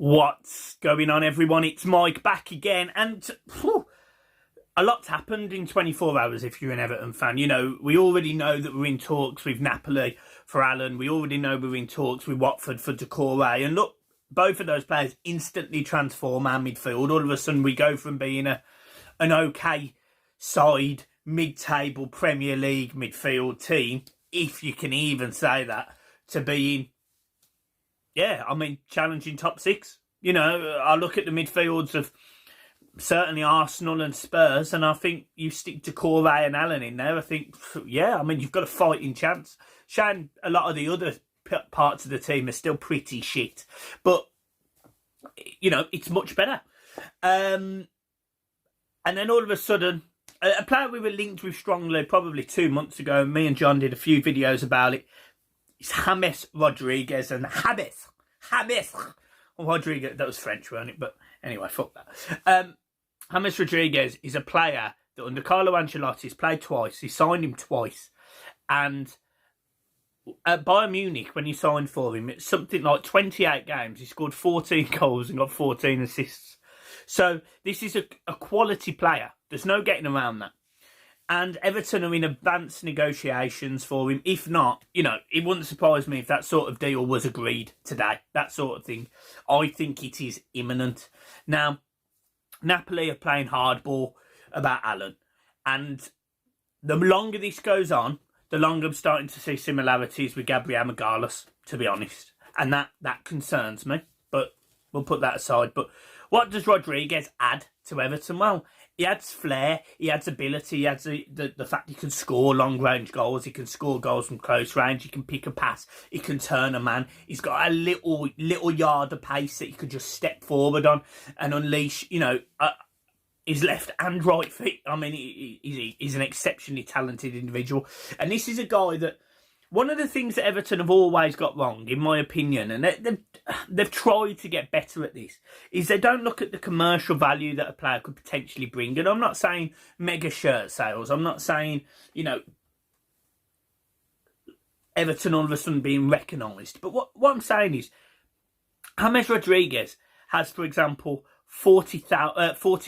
What's going on, everyone? It's Mike back again, and a lot's happened in 24 hours if you're an Everton fan. You know, we already know that we're in talks with Napoli for Allen. We already know we're in talks with Watford for Decore. And look, both of those players instantly transform our midfield. All of a sudden, we go from being an okay side, mid-table Premier League midfield team, if you can even say that, to being, challenging top six. You know, I look at the midfields of certainly Arsenal and Spurs, and I think you stick to Corey and Allen in there. I think, you've got a fighting chance. Shane, a lot of the other parts of the team are still pretty shit, but you know, it's much better. And then all of a sudden, a player we were linked with strongly probably 2 months ago, me and John did a few videos about it. It's James Rodriguez, and James Rodriguez, that was French, weren't it? But anyway, fuck that. James Rodriguez is a player that under Carlo Ancelotti has played twice. He signed him twice. And at Bayern Munich, when he signed for him, it's something like 28 games. He scored 14 goals and got 14 assists. So this is a quality player. There's no getting around that. And Everton are in advanced negotiations for him. If not, you know, it wouldn't surprise me if that sort of deal was agreed today. That sort of thing. I think it is imminent. Now, Napoli are playing hardball about Allen. And the longer this goes on, the longer I'm starting to see similarities with Gabriel Magalhaes, to be honest. And that concerns me. But we'll put that aside. But what does Rodriguez add to Everton? Well, he adds flair, he adds ability, he adds the fact he can score long-range goals, he can score goals from close range, he can pick a pass, he can turn a man. He's got a little yard of pace that he could just step forward on and unleash, you know, his left and right feet. I mean, he's an exceptionally talented individual. And this is a guy that, one of the things that Everton have always got wrong, in my opinion, and they've tried to get better at this, is they don't look at the commercial value that a player could potentially bring. And I'm not saying mega shirt sales. I'm not saying, you know, Everton all of a sudden being recognised. But what I'm saying is, James Rodriguez has, for example, 40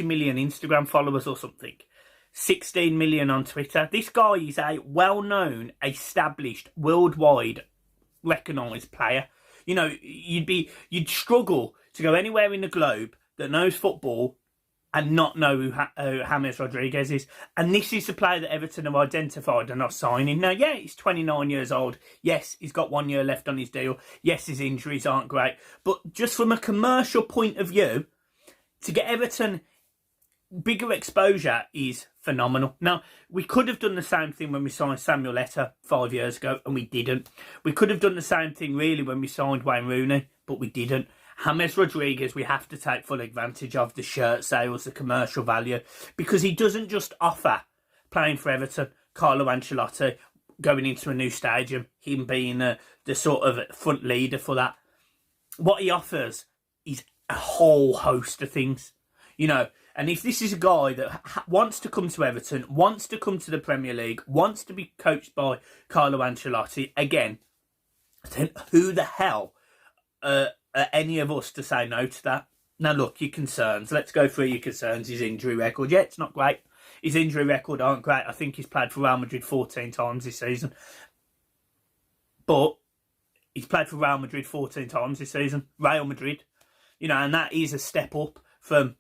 million Instagram followers or something. 16 million on Twitter. This guy is a well-known, established, worldwide recognised player. You know, you'd struggle to go anywhere in the globe that knows football and not know who James Rodriguez is. And this is the player that Everton have identified and are signing. Now, yeah, he's 29 years old. Yes, he's got 1 year left on his deal. Yes, his injuries aren't great. But just from a commercial point of view, to get Everton bigger exposure is phenomenal. Now, we could have done the same thing when we signed Samuel Eto'o 5 years ago, and we didn't. We could have done the same thing, really, when we signed Wayne Rooney, but we didn't. James Rodriguez, we have to take full advantage of the shirt sales, the commercial value, because he doesn't just offer playing for Everton, Carlo Ancelotti, going into a new stadium, him being the sort of front leader for that. What he offers is a whole host of things, you know. And if this is a guy that wants to come to Everton, wants to come to the Premier League, wants to be coached by Carlo Ancelotti, again, then who the hell are any of us to say no to that? Now, look, your concerns. Let's go through your concerns. His injury record. Yeah, it's not great. His injury record aren't great. I think he's played for Real Madrid 14 times this season. But he's played for Real Madrid 14 times this season. Real Madrid. You know, and that is a step up from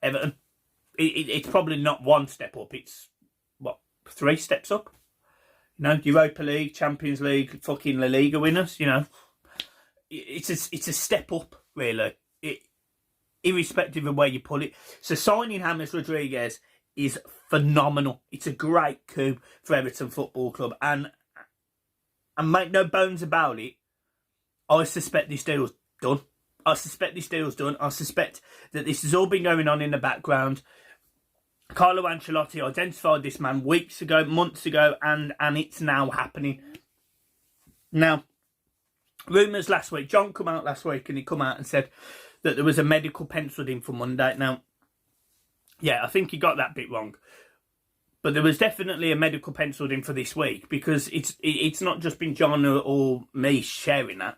Everton. It's probably not one step up. It's, 3 steps up? You know, Europa League, Champions League, fucking La Liga winners, you know. It's a step up, really. Irrespective of where you put it. So signing James Rodriguez is phenomenal. It's a great coup for Everton Football Club. And make no bones about it, I suspect this deal's done. I suspect that this has all been going on in the background. Carlo Ancelotti identified this man weeks ago, months ago, and it's now happening. Now, rumours last week, John come out last week and he come out and said that there was a medical penciled in for Monday. Now, yeah, I think he got that bit wrong. But there was definitely a medical penciled in for this week, because it's not just been John or me sharing that.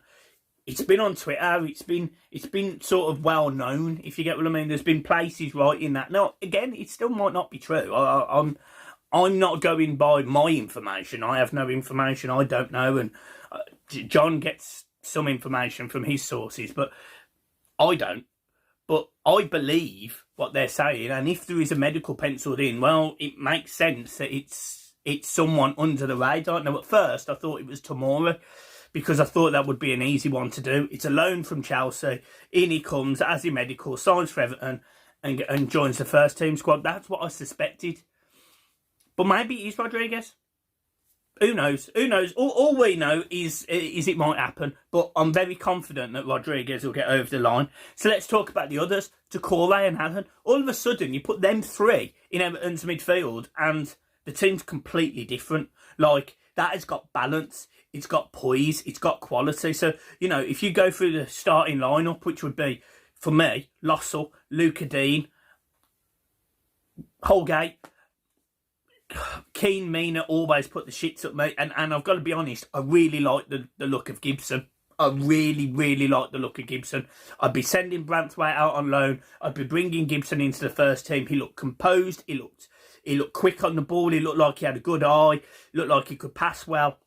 it's been on Twitter. It's been sort of well known, if you get what I mean. There's been places writing that. Now, again, it still might not be true. I'm not going by my information. I have no information. I don't know, and John gets some information from his sources, but I don't. But I believe what they're saying, and if there is a medical penciled in, well, it makes sense that it's someone under the radar. Now, at first, I thought it was Tomori, because I thought that would be an easy one to do. It's a loan from Chelsea. In he comes, as he medical, signs for Everton, and joins the first team squad. That's what I suspected. But maybe it is Rodriguez. Who knows? Who knows? All we know is it might happen. But I'm very confident that Rodriguez will get over the line. So let's talk about the others. Doucouré and Allen. All of a sudden, you put them three in Everton's midfield and the team's completely different. Like, that has got balance. It's got poise. It's got quality. So, you know, if you go through the starting lineup, which would be, for me, Lossell, Luca Dean, Holgate, Keane, Mina always put the shits up me, and I've got to be honest, I really like the look of Gibson. I really, really like the look of Gibson. I'd be sending Branthwaite out on loan. I'd be bringing Gibson into the first team. He looked composed. He looked quick on the ball. He looked like he had a good eye. He looked like he could pass well.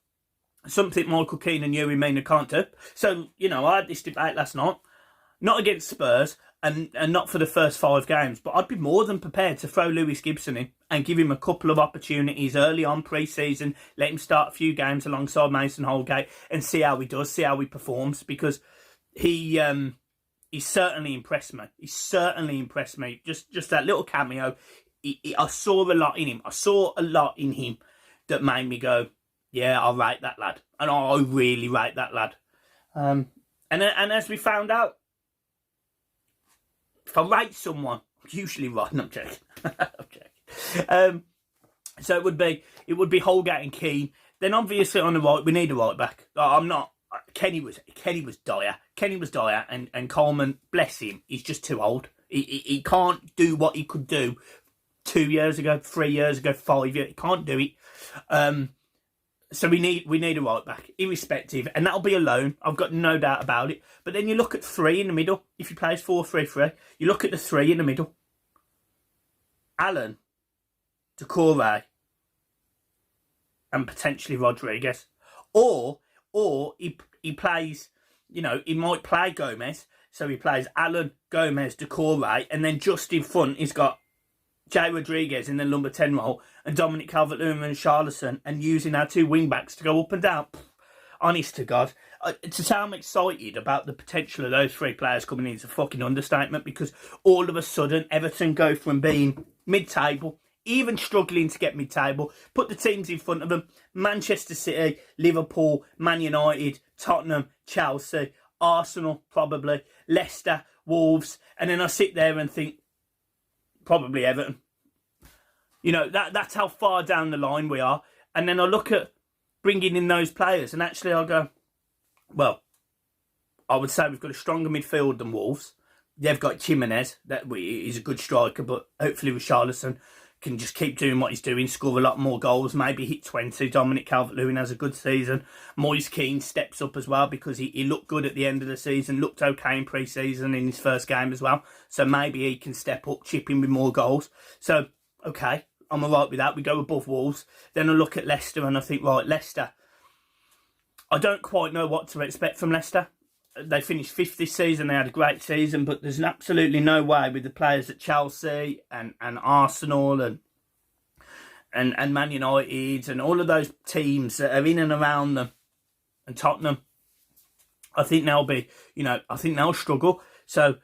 Something Michael Keane and Yuri Mina can't do. So, you know, I had this debate last night. Not against Spurs, and not for the first 5 games, but I'd be more than prepared to throw Lewis Gibson in and give him a couple of opportunities early on pre-season, let him start a few games alongside Mason Holgate and see how he does, see how he performs, because he's certainly impressed me. He's certainly impressed me. Just that little cameo, I saw a lot in him. I saw a lot in him that made me go, yeah, I rate that lad. And I really rate that lad. And as we found out, if I rate someone, I'm usually right. No, I'm joking. So it would be Holgate and Keane. Then obviously on the right, we need a right back. Kenny was dire. Kenny was dire, and Coleman, bless him, he's just too old. He can't do what he could do 2 years ago, 3 years ago, 5 years. He can't do it. So we need a right back, irrespective, and that'll be a loan. I've got no doubt about it. But then you look at 3 in the middle. If he plays 4-3-3, you look at the 3 in the middle. Allen, Doucouré, and potentially Rodriguez, or he plays. You know, he might play Gomez, so he plays Allen, Gomez, Doucouré, and then just in front he's got Jay Rodriguez in the number 10 role, and Dominic Calvert-Lewin and Richarlison, and using our 2 wing-backs to go up and down. Honest to God. To say I'm excited about the potential of those 3 players coming in is a fucking understatement, because all of a sudden Everton go from being mid-table, even struggling to get mid-table, put the teams in front of them, Manchester City, Liverpool, Man United, Tottenham, Chelsea, Arsenal probably, Leicester, Wolves, and then I sit there and think, probably Everton. You know, that's how far down the line we are. And then I look at bringing in those players, and actually I'll go, well, I would say we've got a stronger midfield than Wolves. They've got Jimenez, he's a good striker, but hopefully Richarlison can just keep doing what he's doing, score a lot more goals, maybe hit 20. Dominic Calvert-Lewin has a good season. Moise Keane steps up as well, because he looked good at the end of the season, looked okay in pre-season in his first game as well. So maybe he can step up, chip in with more goals. So, okay, I'm all right with that. We go above Wolves. Then I look at Leicester and I think, right, Leicester, I don't quite know what to expect from Leicester. They finished 5th this season. They had a great season, but there's absolutely no way with the players at Chelsea and Arsenal and Man United and all of those teams that are in and around them, and Tottenham. I think they'll struggle. So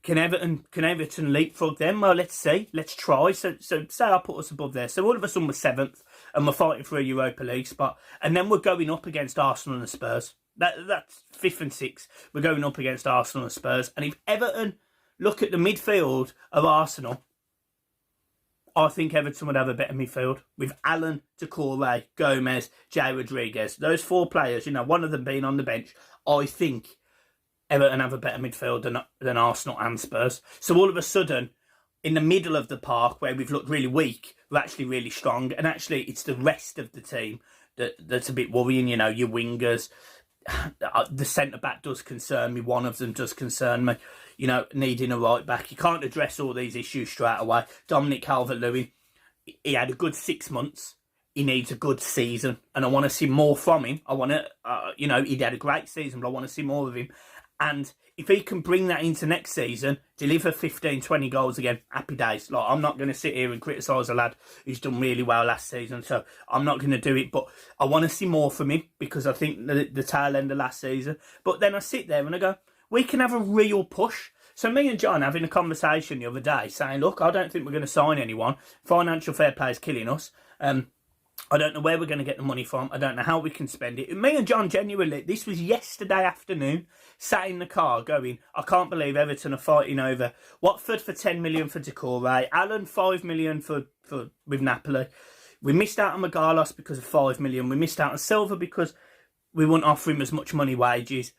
can Everton leapfrog them? Well, let's see. Let's try. So say I put us above there. So all of a sudden we're 7th and we're fighting for a Europa League spot, and then we're going up against Arsenal and Spurs. That's 5th and 6th. We're going up against Arsenal and Spurs. And if Everton look at the midfield of Arsenal, I think Everton would have a better midfield with Allen, Doucouré, Gomez, Jay Rodriguez. Those 4 players, you know, one of them being on the bench. I think Everton have a better midfield than Arsenal and Spurs. So all of a sudden, in the middle of the park where we've looked really weak, we're actually really strong. And actually, it's the rest of the team that's a bit worrying. You know, your wingers. the centre-back does concern me. One of them does concern me. You know, needing a right-back. You can't address all these issues straight away. Dominic Calvert-Lewin, he had a good 6 months. He needs a good season. And I want to see more from him. I want to, you know, he had a great season, but I want to see more of him. And if he can bring that into next season, deliver 15, 20 goals again, happy days. Like, I'm not going to sit here and criticise a lad who's done really well last season, so I'm not going to do it. But I want to see more from him, because I think the tail end of last season. But then I sit there and I go, we can have a real push. So me and John having a conversation the other day saying, look, I don't think we're going to sign anyone. Financial fair play is killing us. I don't know where we're going to get the money from. I don't know how we can spend it. And me and John, genuinely, this was yesterday afternoon, sat in the car going, I can't believe Everton are fighting over Watford for 10 million for Decore, Allen 5 million with Napoli. We missed out on Magalhaes because of 5 million. We missed out on Silva because we wouldn't offer him as much money wages.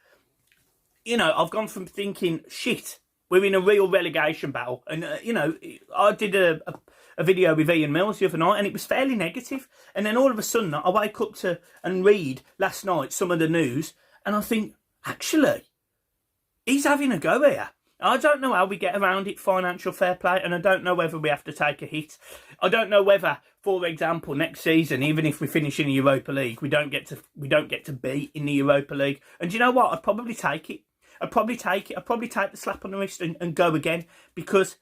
You know, I've gone from thinking, shit, we're in a real relegation battle. And, you know, I did a video with Ian Mills the other night, and it was fairly negative. And then all of a sudden, I wake up and read last night some of the news, and I think, actually, he's having a go here. I don't know how we get around it, financial fair play, and I don't know whether we have to take a hit. I don't know whether, for example, next season, even if we finish in the Europa League, we don't get to be in the Europa League. And do you know what? I'd probably take it. I'd probably take the slap on the wrist and go again, because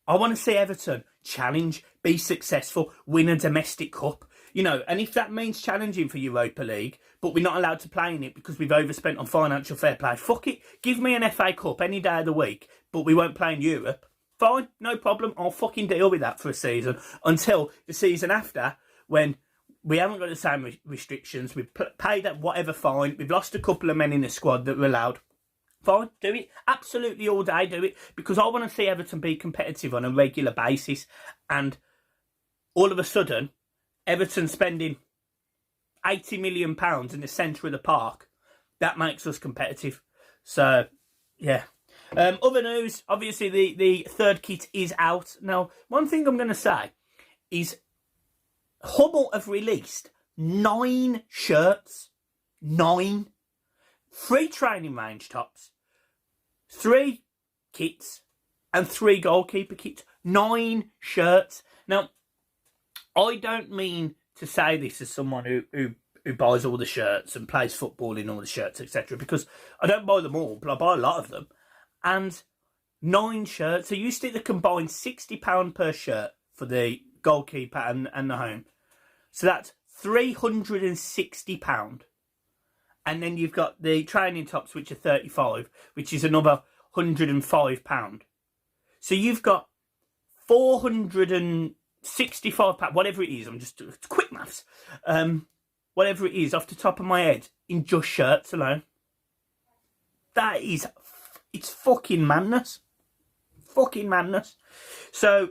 I want to see Everton challenge, be successful, win a domestic cup. You know, and if that means challenging for Europa League, but we're not allowed to play in it because we've overspent on financial fair play, fuck it. Give me an FA Cup any day of the week, but we won't play in Europe. Fine, no problem. I'll fucking deal with that for a season until the season after, when we haven't got the same restrictions. We've paid that whatever fine. We've lost a couple of men in the squad that were allowed. Fine, do it. Absolutely all day, do it. Because I want to see Everton be competitive on a regular basis. And all of a sudden, Everton spending £80 million in the centre of the park, that makes us competitive. So, yeah. Other news, obviously the third kit is out. Now, one thing I'm going to say is Hummel have released 9 shirts. 9. 3 training range tops, 3 kits, and 3 goalkeeper kits. 9 shirts. Now, I don't mean to say this as someone who buys all the shirts and plays football in all the shirts, etc., because I don't buy them all, but I buy a lot of them. And 9 shirts, so you stick the combined £60 per shirt for the goalkeeper and the home. So that's £360. And then you've got the training tops, which are 35, which is another £105. So you've got £465, whatever it is. I'm just quick maths. Whatever it is, off the top of my head, in just shirts alone. That is, it's fucking madness. Fucking madness. So,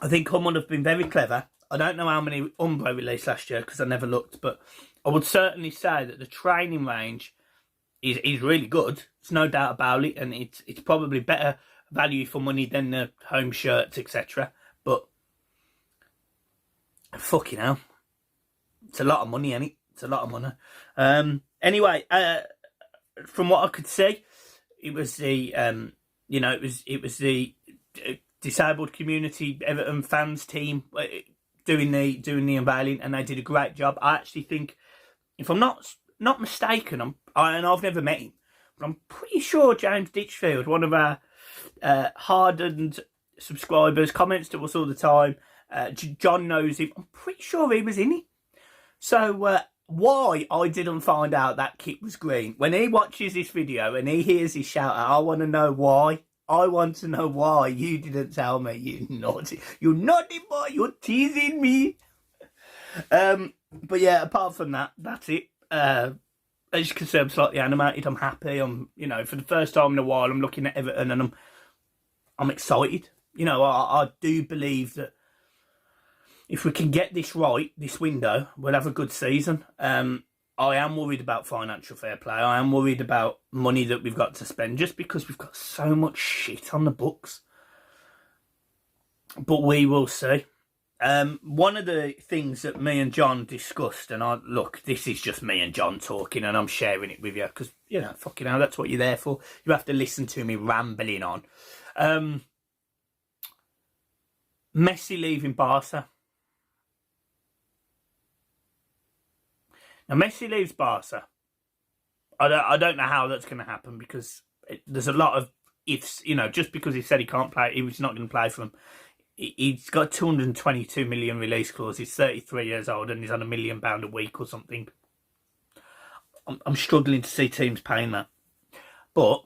I think Hummel have been very clever. I don't know how many Umbro released last year because I never looked, but I would certainly say that the training range is really good. There's no doubt about it, and it's probably better value for money than the home shirts, etc. But fucking hell, it's a lot of money, ain't it? It's a lot of money. Anyway, from what I could see, it was the it was the disabled community Everton fans team doing the unveiling, and they did a great job. I actually think, if I'm not mistaken, and I've never met him, but I'm pretty sure James Ditchfield, one of our hardened subscribers, comments to us all the time. John knows him. I'm pretty sure he was in it. So why I didn't find out that kit was green, when he watches this video and he hears his shout out, I want to know why. I want to know why you didn't tell me, you naughty boy, you're teasing me. But yeah, apart from that, that's it. As you can see, I'm slightly animated. I'm happy. I'm, for the first time in a while, I'm looking at Everton and I'm excited. I do believe that if we can get this right, this window, we'll have a good season. I am worried about financial fair play. I am worried about money that we've got to spend, just because we've got so much shit on the books. But we will see. One of the things that me and John discussed, and look, this is just me and John talking, and I'm sharing it with you because, you know, fucking hell, that's what you're there for. You have to listen to me rambling on. Messi leaving Barca. Now, Messi leaves Barca. I don't know how that's going to happen because there's a lot of ifs. You know, just because he said he can't play, he's not going to play for him. He's got 222 million release clause. He's 33 years old and he's on £1 million a week or something. I'm struggling to see teams paying that. But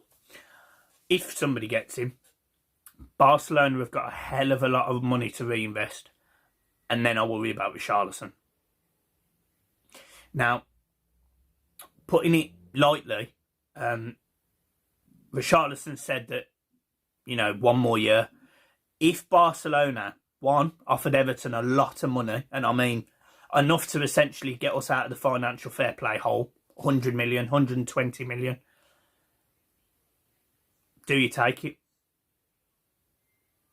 if somebody gets him, Barcelona have got a hell of a lot of money to reinvest. And then I worry about Richarlison. Now, putting it lightly, Richarlison said that, you know, one more year. If Barcelona, offered Everton a lot of money, and I mean enough to essentially get us out of the financial fair play hole, 100 million, 120 million, do you take it?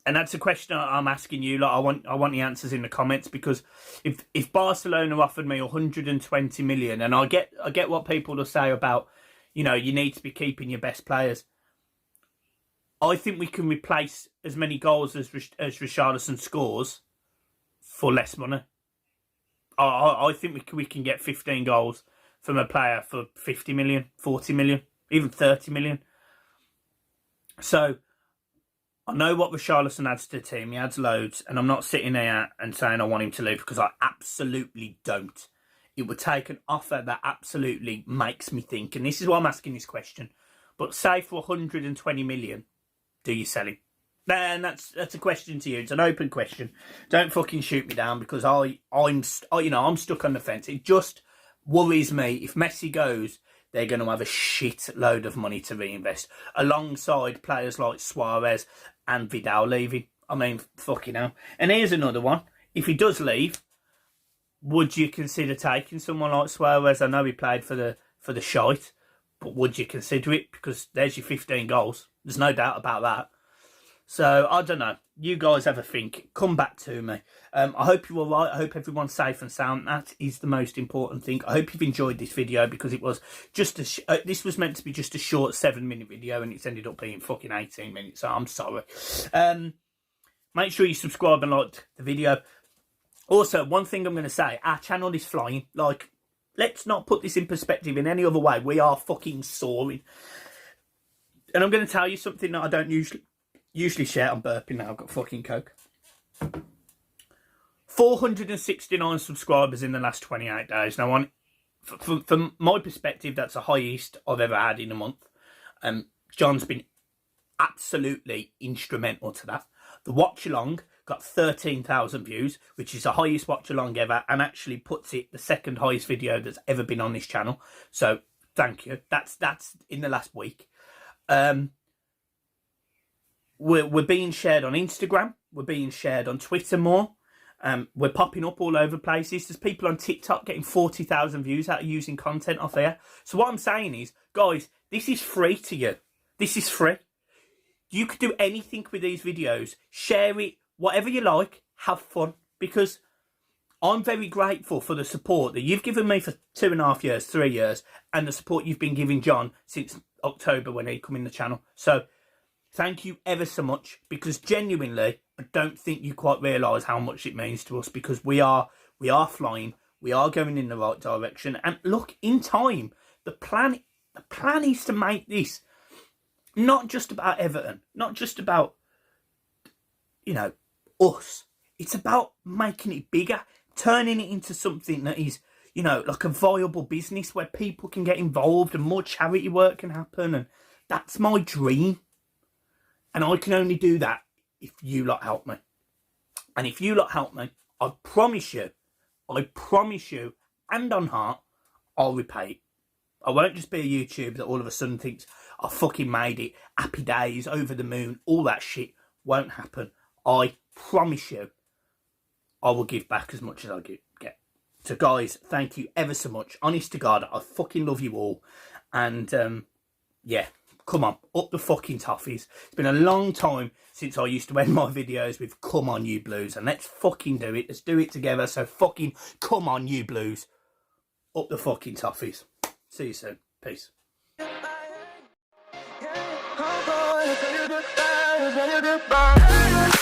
And that's a question I'm asking you. Like, I want the answers in the comments, because if Barcelona offered me 120 million, and I get what people will say about, you know, you need to be keeping your best players. I think we can replace as many goals as Richarlison scores for less money. I think we can get 15 goals from a player for 50 million, 40 million, even 30 million. So I know what Richarlison adds to the team. He adds loads, and I'm not sitting there and saying I want him to leave, because I absolutely don't. It would take an offer that absolutely makes me think, and this is why I'm asking this question. But say for 120 million, do you sell him? And that's a question to you. It's an open question. Don't fucking shoot me down, because I'm stuck on the fence. It just worries me. If Messi goes, they're going to have a shit load of money to reinvest, alongside players like Suarez and Vidal leaving. I mean, fucking hell. And here's another one. If he does leave, would you consider taking someone like Suarez? I know he played for the shite, but would you consider it? Because there's your 15 goals. There's no doubt about that. So, I don't know. You guys have a think. Come back to me. I hope you're all right. I hope everyone's safe and sound. That is the most important thing. I hope you've enjoyed this video, because it was just this was meant to be just a short 7-minute video, and it's ended up being fucking 18 minutes. So, I'm sorry. Make sure you subscribe and like the video. Also, one thing I'm going to say. Our channel is flying. Like, let's not put this in perspective in any other way. We are fucking soaring. And I'm going to tell you something that I don't usually share. I'm burping now. I've got fucking Coke. 469 subscribers in the last 28 days. Now, from my perspective, that's the highest I've ever had in a month. John's been absolutely instrumental to that. The watch along got 13,000 views, which is the highest watch along ever, and actually puts it the second highest video that's ever been on this channel. So thank you. That's in the last week. We're being shared on Instagram. We're being shared on Twitter more. We're popping up all over places. There's people on TikTok getting 40,000 views out of using content off here. So what I'm saying is, guys, this is free to you. This is free. You could do anything with these videos. Share it, whatever you like. Have fun. Because I'm very grateful for the support that you've given me for 2.5 years, 3 years, and the support you've been giving John since October when he come in the channel. So thank you ever so much, because genuinely, I don't think you quite realise how much it means to us, because we are flying, we are going in the right direction. And look, in time, the plan is to make this not just about Everton, not just about, you know, us. It's about making it bigger, turning it into something that is, you know, like a viable business where people can get involved and more charity work can happen. And that's my dream. And I can only do that if you lot help me. And if you lot help me, I promise you, and on heart, I'll repay it. I won't just be a YouTuber that all of a sudden thinks, I fucking made it, happy days, over the moon, all that shit won't happen. I promise you, I will give back as much as I get. So guys, thank you ever so much. Honest to God, I fucking love you all. And yeah, Come on, up the fucking Toffees. It's been a long time since I used to end my videos with come on you Blues, and let's fucking do it. Let's do it together. So fucking come on you Blues. Up the fucking Toffees. See you soon. Peace. Goodbye.